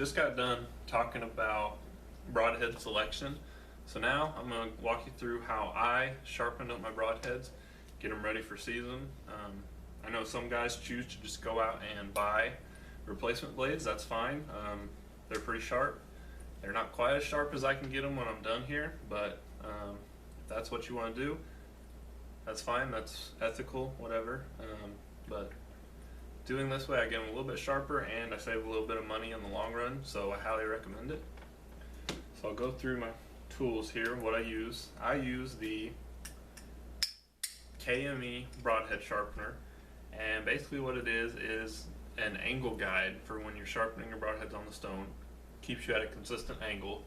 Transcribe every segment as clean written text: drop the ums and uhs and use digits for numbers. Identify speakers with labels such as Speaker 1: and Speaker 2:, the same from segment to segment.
Speaker 1: just got done talking about broadhead selection. So now I'm going to walk you through how I sharpen up my broadheads, get them ready for season. I know some guys choose to just go out and buy replacement blades. That's fine. They're pretty sharp. They're not quite as sharp as I can get them when I'm done here, but if that's what you want to do, that's fine. That's ethical, whatever. But doing this way, I get them a little bit sharper and I save a little bit of money in the long run, so I highly recommend it. So I'll go through my tools here, what I use. I use the KME broadhead sharpener, and basically what it is an angle guide for when you're sharpening your broadheads on the stone. Keeps you at a consistent angle,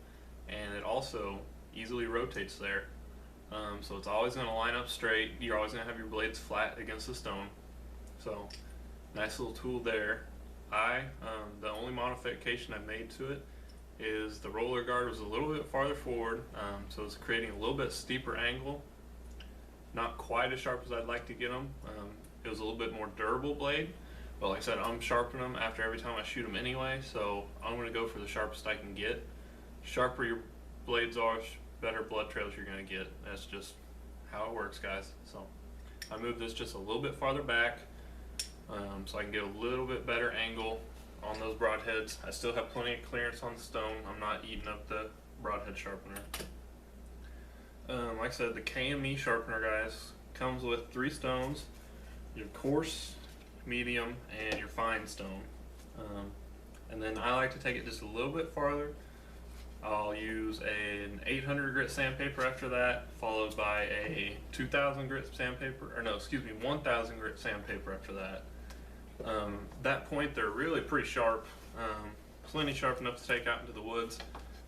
Speaker 1: and it also easily rotates there. So it's always going to line up straight. You're always going to have your blades flat against the stone. So nice little tool there. The only modification I made to it is the roller guard was a little bit farther forward, so it's creating a little bit steeper angle. Not quite as sharp as I'd like to get them. It was a little bit more durable blade, but like I said, I'm sharpening them after every time I shoot them anyway, so I'm going to go for the sharpest I can get. Sharper your blades are, better blood trails you're going to get. That's just how it works, guys. So I moved this just a little bit farther back, so I can get a little bit better angle on those broadheads. I still have plenty of clearance on the stone. I'm not eating up the broadhead sharpener. Like I said, the KME sharpener, guys, comes with 3 stones: your coarse, medium, and your fine stone. And then I like to take it just a little bit farther. I'll use an 800 grit sandpaper after that, followed by a 2000 grit sandpaper, or no, excuse me, 1000 grit sandpaper after that. That point, they're really pretty sharp, plenty sharp enough to take out into the woods.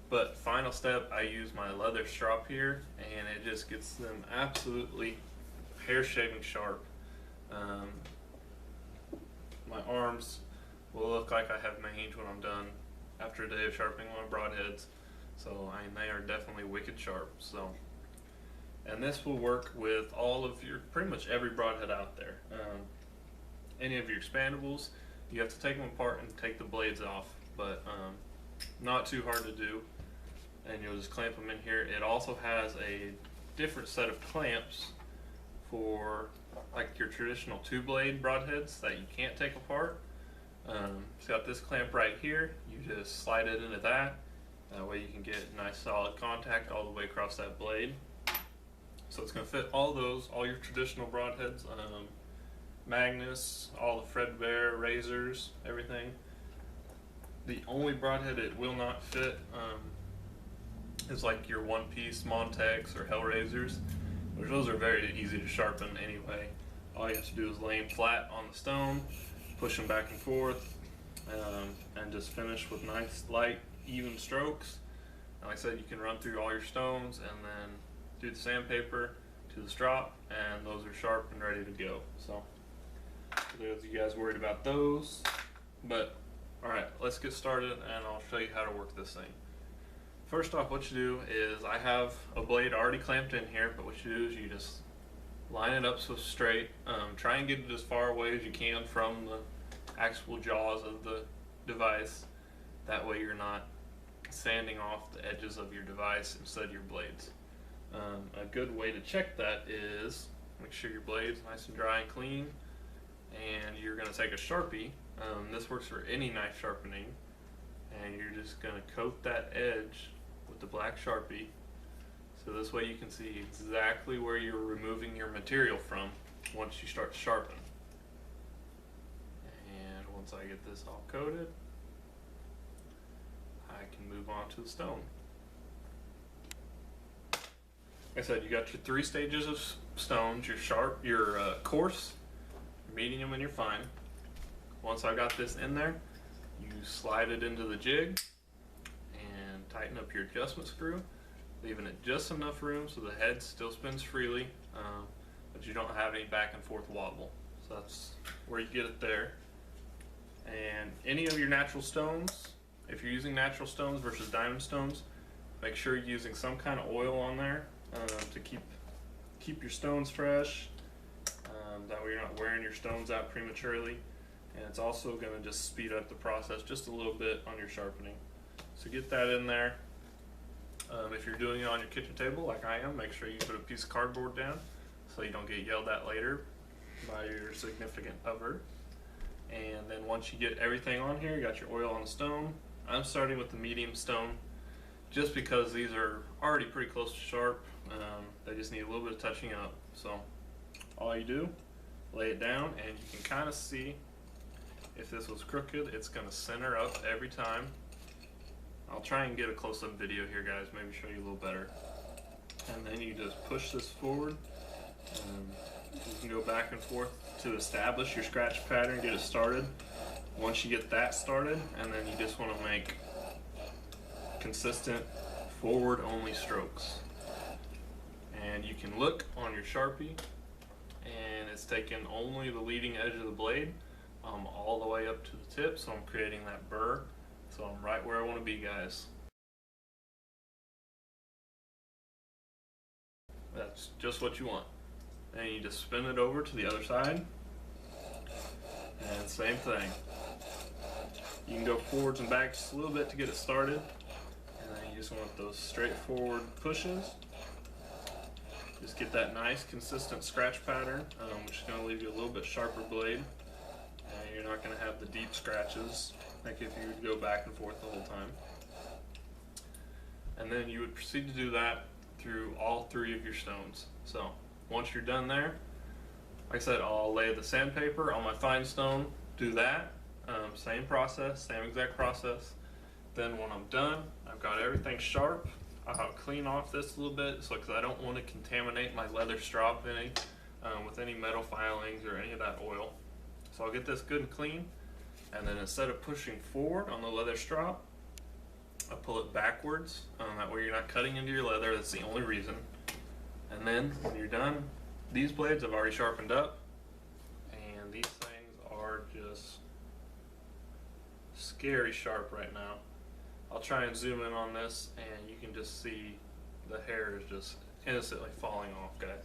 Speaker 1: But final step, I use my leather strop here, and it just gets them absolutely hair shaving sharp. My arms will look like I have mange when I'm done after a day of sharpening my broadheads. So I mean, they are definitely wicked sharp. So, and this will work with all of your, pretty much every broadhead out there. Any of your expandables, you have to take them apart and take the blades off, but not too hard to do. And you'll just clamp them in here. It also has a different set of clamps for like your traditional 2-blade broadheads that you can't take apart. It's got this clamp right here. You just slide it into that. That way you can get nice solid contact all the way across that blade. So it's going to fit all those, all your traditional broadheads, Magnus, all the Fredbear, razors, everything. The only broadhead it will not fit is like your one-piece Montex or Hellraisers, which those are very easy to sharpen anyway. All you have to do is lay them flat on the stone, push them back and forth, and just finish with nice, light, even strokes. And like I said, you can run through all your stones and then do the sandpaper to the strop, and those are sharp and ready to go. So for those of you guys worried about those, but alright, let's get started and I'll show you how to work this thing. First off, what you do is, I have a blade already clamped in here, but what you do is you just line it up so it's straight. Try and get it as far away as you can from the actual jaws of the device. That way you're not sanding off the edges of your device instead of your blades. A good way to check that is make sure your blade's nice and dry and clean, and you're going to take a Sharpie. This works for any knife sharpening, and you're just going to coat that edge with the black Sharpie, so this way you can see exactly where you're removing your material from once you start to sharpen. And once I get this all coated, I can move on to the stone. Like I said, you got your 3 stages of stones: your sharp, your coarse, your medium, and your fine. Once I got this in there, you slide it into the jig and tighten up your adjustment screw, leaving it just enough room so the head still spins freely, but you don't have any back and forth wobble. So that's where you get it there. And any of your natural stones, if you're using natural stones versus diamond stones, make sure you're using some kind of oil on there to keep your stones fresh. That way you're not wearing your stones out prematurely. and it's also going to just speed up the process just a little bit on your sharpening. So get that in there. If you're doing it on your kitchen table like I am, make sure you put a piece of cardboard down so you don't get yelled at later by your significant other. And then once you get everything on here, you got your oil on the stone. I'm starting with the medium stone just because these are already pretty close to sharp. They just need a little bit of touching up. So all you do, lay it down, and you can kind of see if this was crooked, it's going to center up every time. I'll try and get a close-up video here, guys, maybe show you a little better. And then you just push this forward. You can go back and forth to establish your scratch pattern, get it started. Once you get that started, and then you just want to make consistent forward-only strokes. And you can look on your Sharpie, and it's taking only the leading edge of the blade all the way up to the tip, so I'm creating that burr. So I'm right where I want to be, guys. That's just what you want. And you just spin it over to the other side, and same thing. You can go forwards and backs just a little bit to get it started, and then you just want those straightforward pushes. Just get that nice consistent scratch pattern, which is going to leave you a little bit sharper blade, and you're not going to have the deep scratches like if you would go back and forth the whole time. And then you would proceed to do that through all three of your stones. So once you're done there, like I said, I'll lay the sandpaper on my fine stone, do that, same process, same exact process. Then when I'm done, I've got everything sharp. I'll clean off this a little bit, so because I don't want to contaminate my leather strop with any metal filings or any of that oil. So I'll get this good and clean, and then instead of pushing forward on the leather strop, I pull it backwards. That way you're not cutting into your leather. That's the only reason. And then when you're done, these blades I've already sharpened up, and these things are just scary sharp right now. I'll try and zoom in on this, and you can just see the hair is just instantly falling off, guys.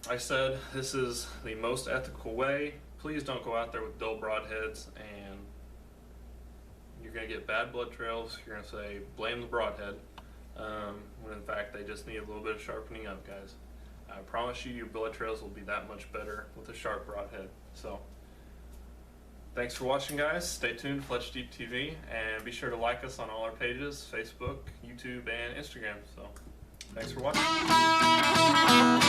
Speaker 1: I said this is the most ethical way. Please don't go out there with dull broadheads, and you're going to get bad blood trails. You're going to say, blame the broadhead, when in fact they just need a little bit of sharpening up, guys. I promise you, your blood trails will be that much better with a sharp broadhead. So, thanks for watching, guys. Stay tuned, Fletch Deep TV, and be sure to like us on all our pages, Facebook, YouTube, and Instagram. So, thanks for watching.